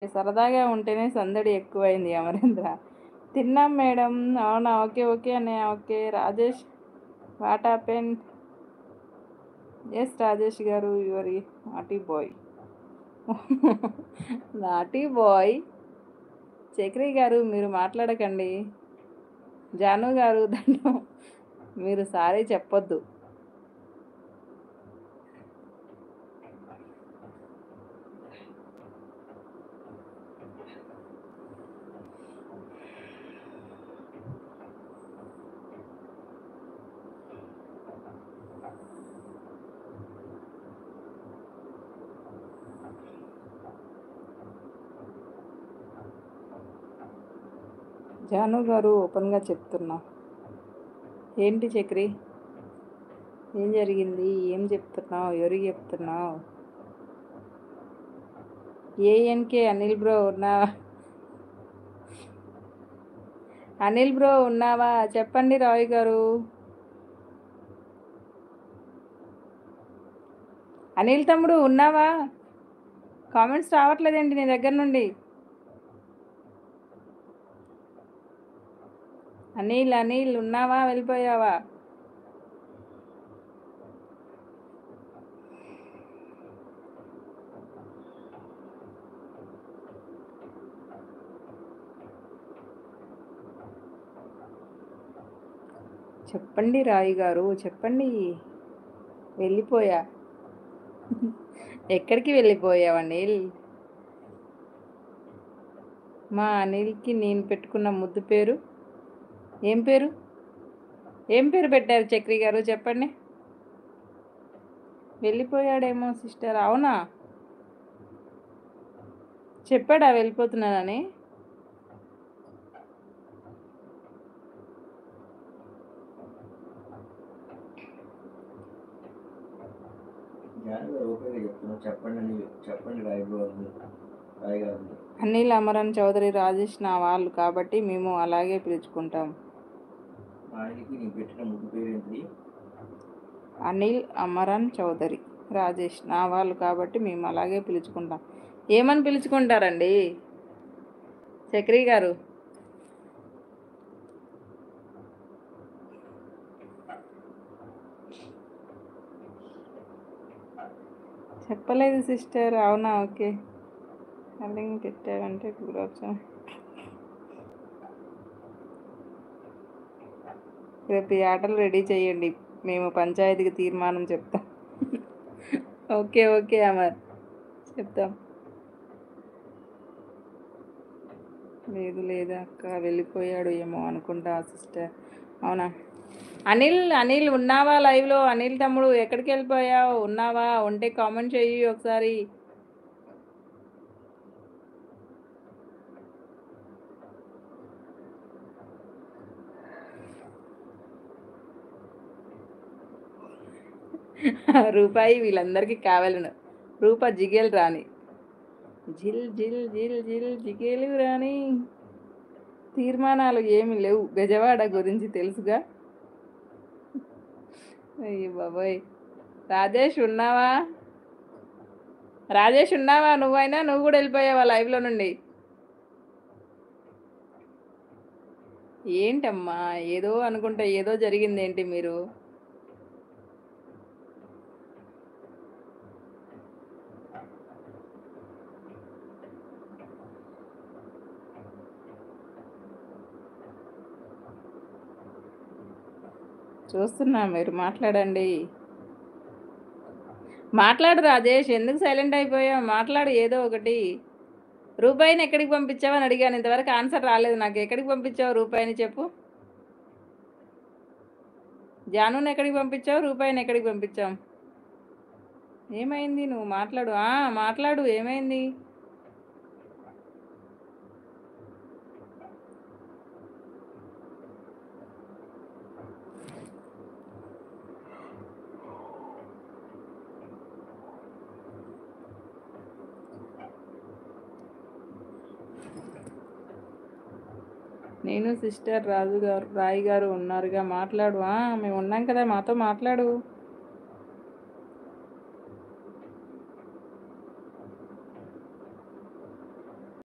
సరదాగా ఉంటేనే సందడి ఎక్కువైంది అమరేంద్ర. తిన్నాం మేడం. అవునా? ఓకే. ఓకే అన్నయ్య. Okay. Rajesh what happened? Yes Rajesh గారు your naughty boy. Naughty boy. Chakri గారు మీరు మాట్లాడకండి. జాను గారు దండం. మీరు సారీ చెప్పొద్దు. జాను గారు ఓపెన్గా చెప్తున్నా. ఏంటి చక్రి? ఏం జరిగింది? ఏం చెప్తున్నావు? ఎవరికి చెప్తున్నావు? ఏఎన్కే అనిల్ బ్రో ఉన్నావా? అనిల్ బ్రో ఉన్నావా? చెప్పండి రాయ్ గారు. అనిల్ తమ్ముడు ఉన్నావా? కామెంట్స్ రావట్లేదండి నీ దగ్గర నుండి. అనిల్ అనిల్ ఉన్నావా? వెళ్ళిపోయావా? చెప్పండి రాయ్ గారు చెప్పండి. వెళ్ళిపోయా. ఎక్కడికి వెళ్ళిపోయావు అనిల్? మా అనిల్కి నేను పెట్టుకున్న ముద్దు పేరు ఏం పేరు? ఏం పేరు పెట్టారు చక్రి గారు చెప్పండి. వెళ్ళిపోయాడేమో సిస్టర్. అవునా? చెప్పాడా వెళ్ళిపోతున్నానని? అనిల్ అమరన్ చౌదరి రాజేష్ నా వాళ్ళు కాబట్టి మేము అలాగే పిలుచుకుంటాం. అనిల్ అమరన్ చౌదరి రాజేష్ నా వాళ్ళు కాబట్టి మేము అలాగే పిలుచుకుంటాం. ఏమని పిలుచుకుంటారండి చక్రి గారు? చెప్పలేదు సిస్టర్. అవునా? ఓకే. కల్లింగ్ పెట్టావంటే గురొచ్చా. రేపు ఈ ఆటలు రెడీ చేయండి. మేము పంచాయతీకి తీర్మానం చెప్తాం. ఓకే. ఓకే అమర్ చెప్తాం. లేదు లేదు అక్క వెళ్ళిపోయాడు ఏమో అనుకుంటా సిస్టర్. అవునా? అనిల్ అనిల్ ఉన్నావా లైవ్లో? అనిల్ తమ్ముడు ఎక్కడికి వెళ్ళిపోయావు? ఉన్నావా? ఉంటే కామెంట్ చెయ్యి ఒకసారి. రూపాయి వీళ్ళందరికీ కావాలను. రూప జిగేల్ రాణి. జిల్ జిల్ జిల్ జిల్ జిగేలు రాణి. తీర్మానాలు ఏమి లేవు. బెజవాడ గురించి తెలుసుగా. అయ్యో బాబోయ్. రాజేష్ ఉన్నావా? రాజేష్ ఉన్నావా? నువ్వైనా నువ్వు కూడా వెళ్ళిపోయావా లైవ్లో నుండి? ఏంటమ్మా ఏదో అనుకుంటా ఏదో జరిగింది ఏంటి మీరు? చూస్తున్నా మీరు మాట్లాడండి. మాట్లాడు రాజేష్. ఎందుకు సైలెంట్ అయిపోయావు? మాట్లాడు ఏదో ఒకటి. రూపాయిని ఎక్కడికి పంపించావని అడిగాను. ఇంతవరకు ఆన్సర్ రాలేదు నాకు. ఎక్కడికి పంపించావు రూపాయిని చెప్పు. జానుని ఎక్కడికి పంపించావు? రూపాయిని ఎక్కడికి పంపించావు? ఏమైంది? నువ్వు మాట్లాడు. మాట్లాడు ఏమైంది? నేను సిస్టర్ రాజు గారు రాయ్ గారు ఉన్నారుగా మాట్లాడు. మేము ఉన్నాం కదా మాతో మాట్లాడు.